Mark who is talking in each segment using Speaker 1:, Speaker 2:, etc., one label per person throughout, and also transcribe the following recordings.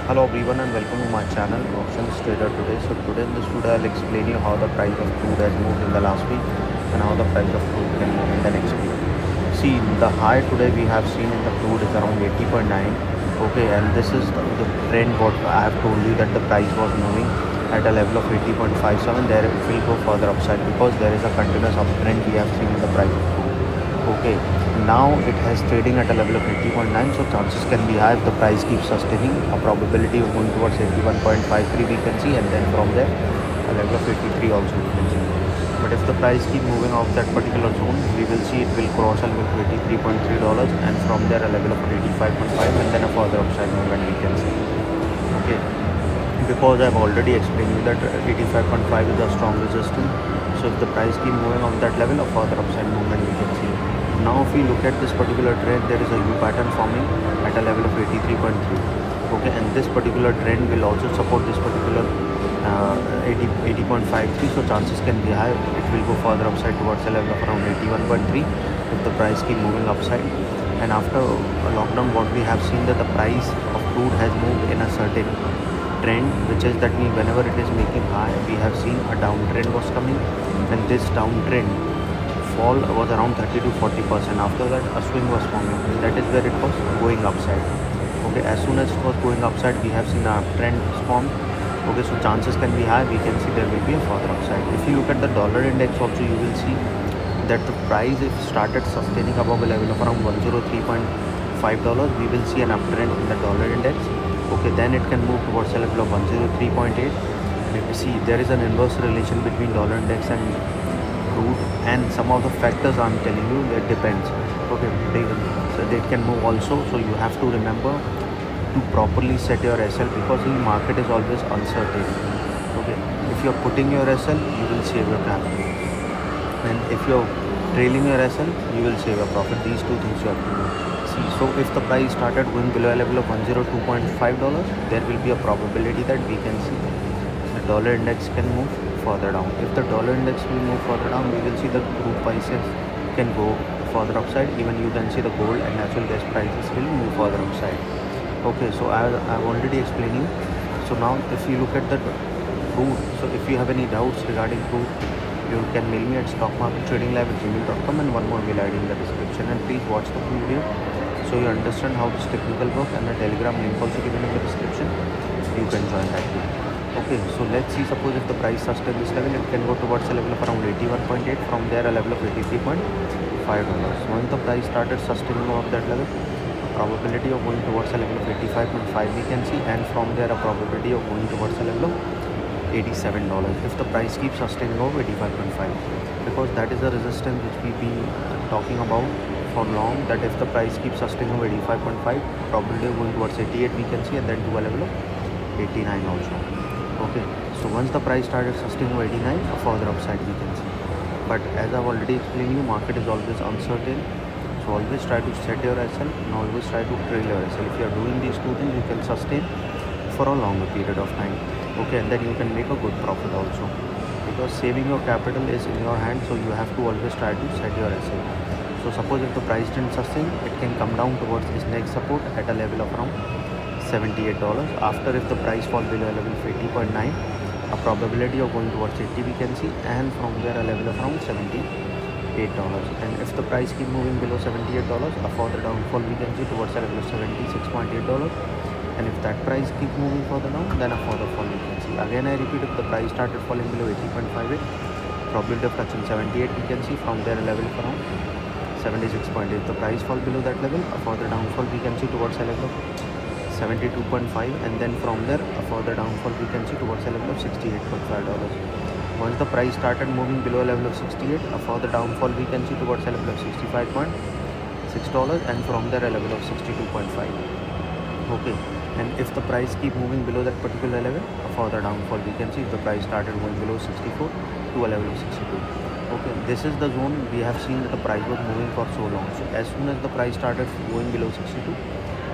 Speaker 1: Hello everyone and welcome to my channel Options Trader today. So today in this video I'll explain you how the price of crude has moved in the last week and how the price of crude can move in the next week. See, the high today we have seen in the crude is around 80.9. Okay, and this is the trend what I have told you that the price was moving at a level of 80.57. There it will go further upside because there is a continuous uptrend we have seen in the price of crude. Okay, now it has trading at a level of 80.9, so chances can be high if the price keeps sustaining. A probability of going towards 81.53 we can see, and then from there a level of 83 also we can see. But if the price keep moving off that particular zone, we will see it will cross a level of $83.3, and from there a level of 85.5, and then a further upside movement we can see. Okay, because I've already explained you that 85.5 is a strong resistance. So if the price keep moving on that level, a further upside movement we can see. Now if we look at this particular trend, there is a U pattern forming at a level of 83.3. Okay, and this particular trend will also support this particular 80.53. So chances can be high it will go further upside towards a level of around 81.3 if the price keep moving upside. And after a lockdown, what we have seen that the price of crude has moved in a certain trend, which is that whenever it is making high, we have seen a downtrend was coming, and this downtrend fall was around 30 to 40%. After that a swing was forming, that is where it was going upside. Okay, as soon as it was going upside, we have seen a trend form. Okay, so chances can be high, we can see there will be a further upside. If you look at the dollar index also, you will see that the price if started sustaining above a level of around $103.5, we will see an uptrend in the dollar index. Okay, then it can move towards a level of 103.8. And if you see, there is an inverse relation between dollar index and crude, and some of the factors I'm telling you, that depends. Okay, they can move also, so you have to remember to properly set your SL, because the market is always uncertain. Okay, if you're putting your SL, you will save your capital, and if you're trailing your SL, you will save a profit. These two things you have to do. See, so if the price started going below a level of $102.5, there will be a probability that we can see the dollar index can move further down. If the dollar index will move further down, we will see the crude prices can go further upside. Even you can see the gold and natural gas prices will move further upside. Okay, so I've already explained you. So now if you look at the crude, so if you have any doubts regarding crude, you can mail me at stockmarkettradinglive@gmail.com, and one more mail ID in the description. And please watch the full video so you understand how this technical work, and the Telegram link also given in the description. You can join that too. Okay, so let's see, suppose if the price sustains this level, it can go towards a level of around 81.8, from there a level of $83.5. Once the price started sustaining of that level, a probability of going towards a level of 85.5 we can see, and from there a probability of going towards a level of $87 if the price keeps sustaining over 85.5, because that is the resistance which we've been talking about for long, that if the price keeps sustaining over 85.5, probability of going towards 88 we can see, and then to a level of 89 also. Okay, so once the price started sustaining over 89, a further upside we can see. But as I've already explained you, market is always uncertain, so always try to set your SL and always try to trail your SL. If you are doing these two things, you can sustain for a longer period of time. Okay, and then you can make a good profit also, because saving your capital is in your hand, so you have to always try to set your SL. So suppose if the price didn't sustain, it can come down towards this next support at a level of around $78. After, if the price falls below a level of 80.9, a probability of going towards 80 we can see, and from there a level of around $78. And if the price keep moving below $78, a further downfall we can see towards a level of $76.8. And if that price keep moving further down, then a further fall we can see. Again I repeat, if the price started falling below 80.58, probability of touching 78 we can see, from there a level of around 76.8. If the price fall below that level, a further downfall we can see towards a level of 72.5, and then from there a further downfall we can see towards a level of $68.5. Once the price started moving below a level of 68, a further downfall we can see towards a level of $65.6, and from there a level of 62.5. Okay, and if the price keep moving below that particular level, a further downfall we can see if the price started going below 64 to a level of 62. Okay, this is the zone we have seen that the price was moving for so long. So as soon as the price started going below 62,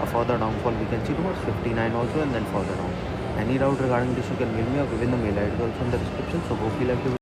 Speaker 1: a further downfall we can see towards 59 also, and then further down. Any doubt regarding this, you can mail me or given the mail ID also in the description. So hope you like the video.